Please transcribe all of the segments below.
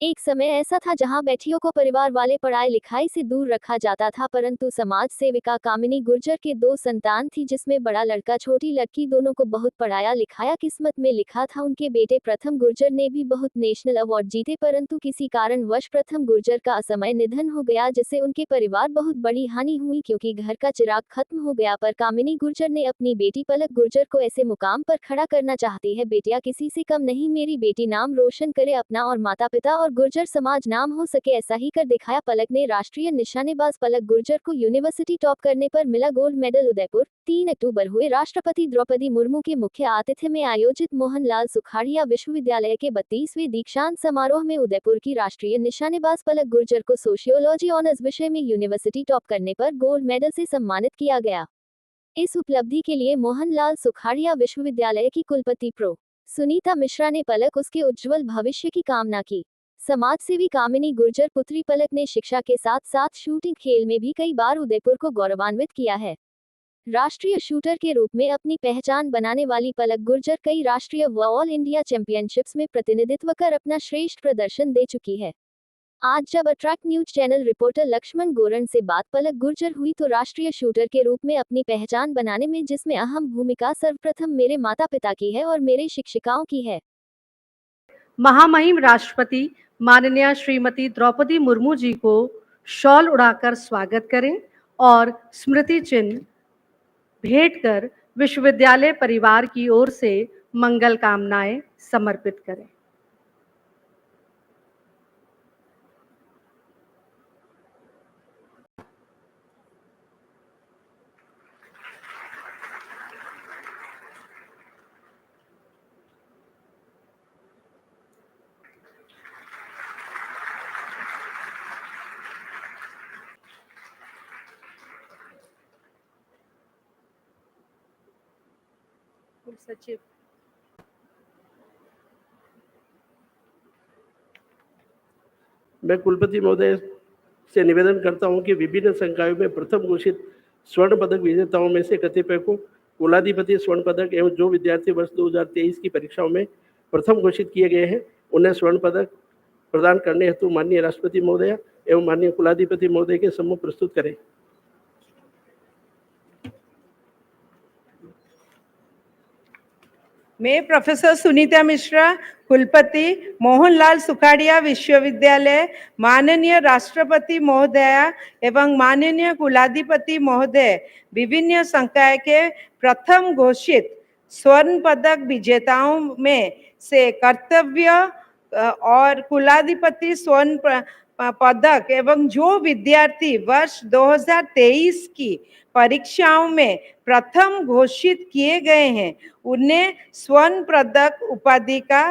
एक समय ऐसा था जहां बेटियों को परिवार वाले पढ़ाई लिखाई से दूर रखा जाता था, परंतु समाज सेविका कामिनी गुर्जर के 2 संतान थी, जिसमें बड़ा लड़का छोटी लड़की दोनों को बहुत पढ़ाया लिखाया। किस्मत में लिखा था उनके बेटे प्रथम गुर्जर ने भी बहुत नेशनल अवार्ड जीते, परंतु किसी कारणवश प्रथम गुर्जर का असमय निधन हो गया, जिससे उनके परिवार बहुत बड़ी हानि हुई, क्योंकि घर का चिराग खत्म हो गया। पर कामिनी गुर्जर ने अपनी बेटी पलक गुर्जर को ऐसे मुकाम पर खड़ा करना चाहती है। बेटियां किसी से कम नहीं, मेरी बेटी नाम रोशन करे अपना और माता पिता और गुर्जर समाज नाम हो सके, ऐसा ही कर दिखाया पलक ने। राष्ट्रीय निशानेबाज पलक गुर्जर को यूनिवर्सिटी टॉप करने पर मिला गोल्ड मेडल। उदयपुर 3 अक्टूबर हुए राष्ट्रपति द्रौपदी मुर्मू के मुख्य आतिथ्य में आयोजित मोहनलाल सुखाड़िया विश्वविद्यालय के 32वें दीक्षांत समारोह में उदयपुर की राष्ट्रीय निशानेबाज पलक गुर्जर को सोशियोलॉजी ऑनर्स विषय में यूनिवर्सिटी टॉप करने पर गोल्ड मेडल से सम्मानित किया गया। इस उपलब्धि के लिए मोहनलाल सुखाड़िया विश्वविद्यालय की कुलपति प्रो सुनीता मिश्रा ने पलक उसके उज्जवल भविष्य की कामना की। समाजसेवी कामिनी गुर्जर पुत्री पलक ने शिक्षा के साथ साथ शूटिंग खेल में भी कई बार उदयपुर को गौरवान्वित किया है। राष्ट्रीय शूटर के रूप में अपनी पहचान बनाने वाली पलक गुर्जर कई राष्ट्रीय व ऑल इंडिया चैंपियनशिप्स में प्रतिनिधित्व कर अपना श्रेष्ठ प्रदर्शन दे चुकी है। आज जब attract news channel reporter Laxman Goran से बात पलक गुर्जर हुई, तो राष्ट्रीय शूटर के रूप में अपनी पहचान बनाने में जिसमें अहम भूमिका सर्वप्रथम मेरे माता पिता की है और मेरे शिक्षिकाओं की है। महामहिम राष्ट्रपति माननीय श्रीमती द्रौपदी मुर्मू जी को शॉल उड़ाकर स्वागत करें और स्मृति चिन्ह भेंट कर विश्वविद्यालय परिवार की ओर से मंगल कामनाएं समर्पित करें। सचिव मैं कुलपति महोदय से निवेदन करता हूं कि विभिन्न संकायों में प्रथम घोषित स्वर्ण पदक विजेताओं में से कतिपय को कुलाधिपति स्वर्ण पदक एवं जो विद्यार्थी वर्ष 2023 की परीक्षाओं में प्रथम घोषित किए गए हैं उन्हें स्वर्ण पदक प्रदान करने हेतु माननीय राष्ट्रपति महोदय एवं माननीय कुलाधिपति महोदय के सम्मुख प्रस्तुत करें। मैं प्रोफेसर सुनीता मिश्रा, कुलपति मोहनलाल सुखाड़िया विश्वविद्यालय, माननीय राष्ट्रपति महोदया एवं माननीय कुलाधिपति महोदय, विभिन्न संकाय के प्रथम घोषित स्वर्ण पदक विजेताओं में से कर्तव्य और कुलाधिपति स्वर्ण पदक एवं जो विद्यार्थी वर्ष 2023 की परीक्षाओं में प्रथम घोषित किए गए हैं उन्हें स्वर्ण पदक उपाधि का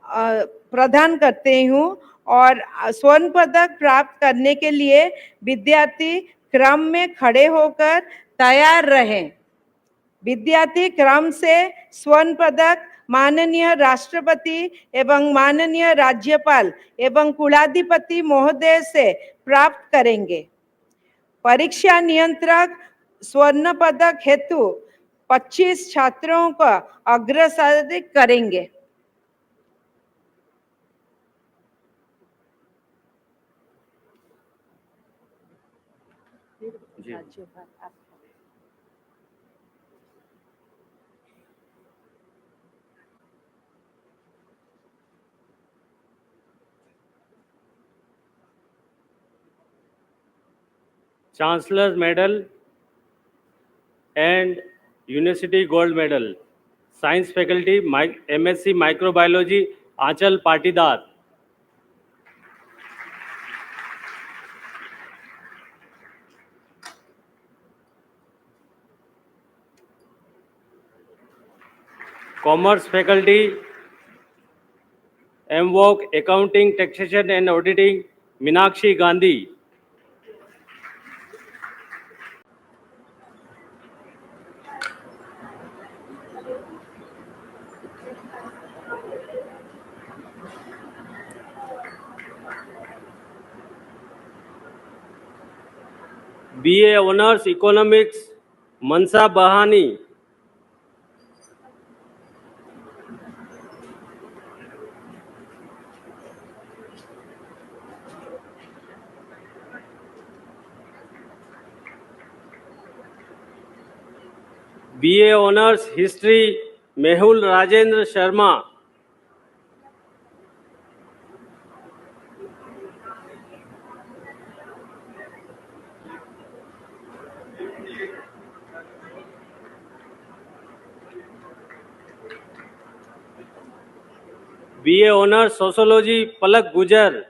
प्रदान करते हूँ और स्वर्ण पदक प्राप्त करने के लिए विद्यार्थी क्रम में खड़े होकर तैयार रहें। विद्यार्थी क्रम से स्वर्ण पदक माननीय राष्ट्रपति एवं माननीय राज्यपाल एवं कुलाधिपति महोदय से प्राप्त करेंगे। परीक्षा नियंत्रक स्वर्ण पदक हेतु 25 छात्रों को अग्रसारित करेंगे। Chancellor's Medal and University Gold Medal. Science Faculty, MSc Microbiology, Aanchal Patidar. Commerce Faculty, MVoc, Accounting, Taxation and Auditing, Meenakshi Gandhi. BA Honors Economics, Mansa Bahani. BA honours history Mehul Rajendra Sharma. BA honours sociology Palak Gujar.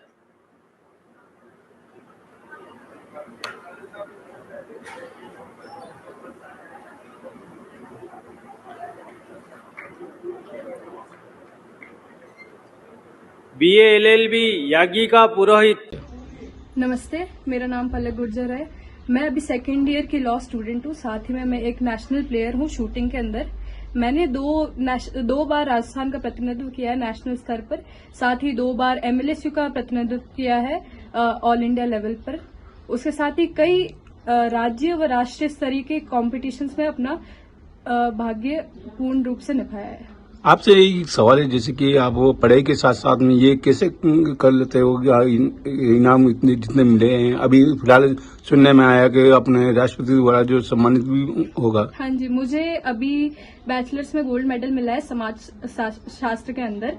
BA LLB याज्ञिका पुरोहित। नमस्ते, मेरा नाम पलक गुर्जर है। मैं अभी second year की law student हूँ। साथ ही में मैं एक नेशनल प्लेयर हूँ शूटिंग के अंदर। मैंने दो बार राजस्थान का प्रतिनिधित्व किया है नेशनल स्तर पर। साथ ही 2 बार MLSU का प्रतिनिधित्व किया है ऑल इंडिया लेवल पर। उसके साथ ही कई राज्य व राष्ट्रीय स्तरीय के कॉम्पिटिशन्स में अपना भाग्य पूर्ण रूप से निभाया है। आपसे एक सवाल है, जैसे कि आप वो पढ़ाई के साथ साथ में ये कैसे कर लेते हो कि इनाम इतने जितने मिले हैं? अभी फिलहाल सुनने में आया कि अपने राष्ट्रपति द्वारा जो सम्मानित भी होगा। हाँ जी, मुझे अभी बैचलर्स में गोल्ड मेडल मिला है समाज शास्त्र के अंदर।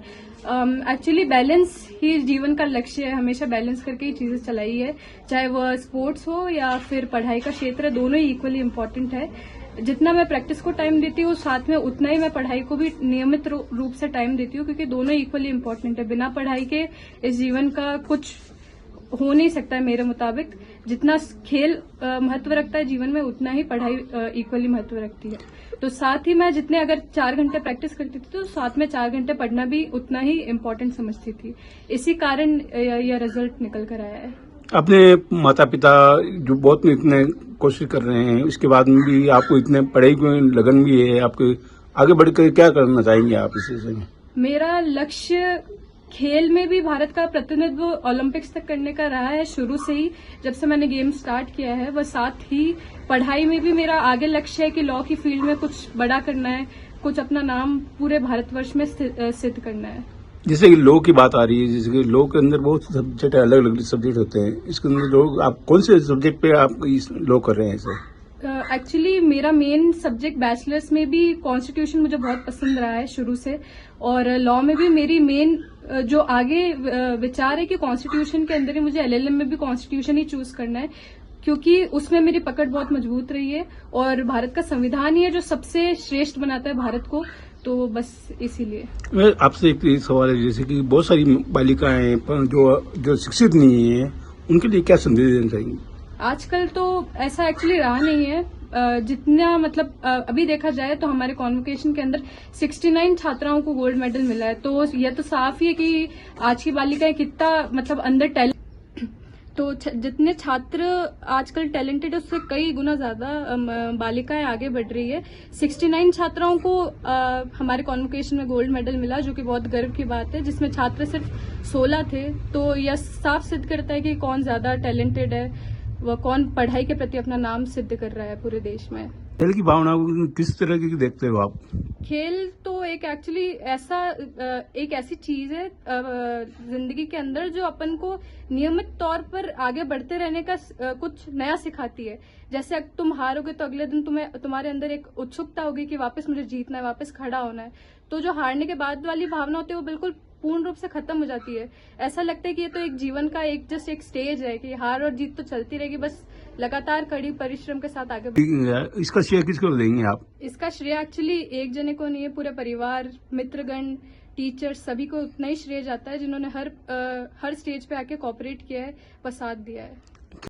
एक्चुअली बैलेंस ही जीवन का लक्ष्य है। हमेशा बैलेंस करके ही चीजें चलाई है, चाहे वह स्पोर्ट्स हो या फिर पढ़ाई का क्षेत्र, दोनों ही इक्वली इम्पोर्टेंट है। जितना मैं प्रैक्टिस को टाइम देती हूँ, साथ में उतना ही मैं पढ़ाई को भी नियमित रूप से टाइम देती हूँ, क्योंकि दोनों इक्वली इम्पोर्टेंट है। बिना पढ़ाई के इस जीवन का कुछ हो नहीं सकता है मेरे मुताबिक। जितना खेल महत्व रखता है जीवन में, उतना ही पढ़ाई इक्वली महत्व रखती है। तो साथ ही मैं जितने अगर 4 घंटे प्रैक्टिस करती थी, तो साथ में 4 घंटे पढ़ना भी उतना ही इम्पोर्टेंट समझती थी। इसी कारण यह रिजल्ट निकल कर आया है। अपने माता पिता जो बहुत इतने कोशिश कर रहे हैं, उसके बाद में भी आपको इतने पढ़ाई में लगन भी है, आपके आगे बढ़कर क्या करना चाहेंगे आप इस विषय में? मेरा लक्ष्य खेल में भी भारत का प्रतिनिधित्व ओलंपिक्स तक करने का रहा है शुरू से ही, जब से मैंने गेम स्टार्ट किया है। वह साथ ही पढ़ाई में भी मेरा आगे लक्ष्य है कि लॉ की फील्ड में कुछ बड़ा करना है, कुछ अपना नाम पूरे भारतवर्ष में सिद्ध करना है। जैसे कि लॉ की बात आ रही है, जैसे कि लॉ के अंदर बहुत सब्जेक्ट, अलग अलग सब्जेक्ट होते हैं। इसके अंदर लोग आप कौन से सब्जेक्ट पे आप इस लॉ कर रहे हैं सर? एक्चुअली मेरा मेन सब्जेक्ट बैचलर्स में भी कॉन्स्टिट्यूशन मुझे बहुत पसंद रहा है शुरू से, और लॉ में भी मेरी मेन जो आगे विचार है कि कॉन्स्टिट्यूशन के अंदर ही मुझे LLM में भी कॉन्स्टिट्यूशन ही चूज करना है, क्योंकि उसमें मेरी पकड़ बहुत मजबूत रही है। और भारत का संविधान ही है जो सबसे श्रेष्ठ बनाता है भारत को, तो बस इसीलिए। आपसे एक सवाल है, जैसे कि बहुत सारी बालिकाएं जो शिक्षित नहीं है, उनके लिए क्या संदेश देना चाहेंगे? आजकल तो ऐसा एक्चुअली रहा नहीं है। जितना मतलब अभी देखा जाए तो हमारे कॉन्वोकेशन के अंदर 69 छात्राओं को गोल्ड मेडल मिला है। तो यह तो साफ ही है कि आज की बालिकाएं कितना मतलब अंदर टैलेंट, तो जितने छात्र आजकल टैलेंटेड है, उससे कई गुना ज्यादा बालिकाएं आगे बढ़ रही है। 69 छात्राओं को हमारे कॉन्वोकेशन में गोल्ड मेडल मिला, जो कि बहुत गर्व की बात है, जिसमें छात्र सिर्फ 16 थे। तो यह साफ सिद्ध करता है कि कौन ज्यादा टैलेंटेड है, वह कौन पढ़ाई के प्रति अपना नाम सिद्ध कर रहा है पूरे देश में। खेल की भावना किस तरह की देखते हो आप? खेल तो एक एक्चुअली एक ऐसी चीज है जिंदगी के अंदर जो अपन को नियमित तौर पर आगे बढ़ते रहने का कुछ नया सिखाती है। जैसे तुम हारोगे तो अगले दिन तुम्हारे अंदर एक उत्सुकता होगी कि वापस मुझे जीतना है, वापस खड़ा होना है। तो जो हारने के बाद वाली भावना होती है, वो बिल्कुल पूर्ण रूप से खत्म हो जाती है। ऐसा लगता है कि ये तो एक जीवन का एक स्टेज है कि हार और जीत तो चलती रहेगी, बस लगातार कड़ी परिश्रम के साथ आगे इसका श्रेय किसको देंगे आप? इसका श्रेय एक्चुअली एक जने को नहीं है, पूरे परिवार, मित्रगण, टीचर्स, सभी को उतना ही श्रेय जाता है जिन्होंने हर स्टेज पे आके कोऑपरेट किया है व साथ दिया है।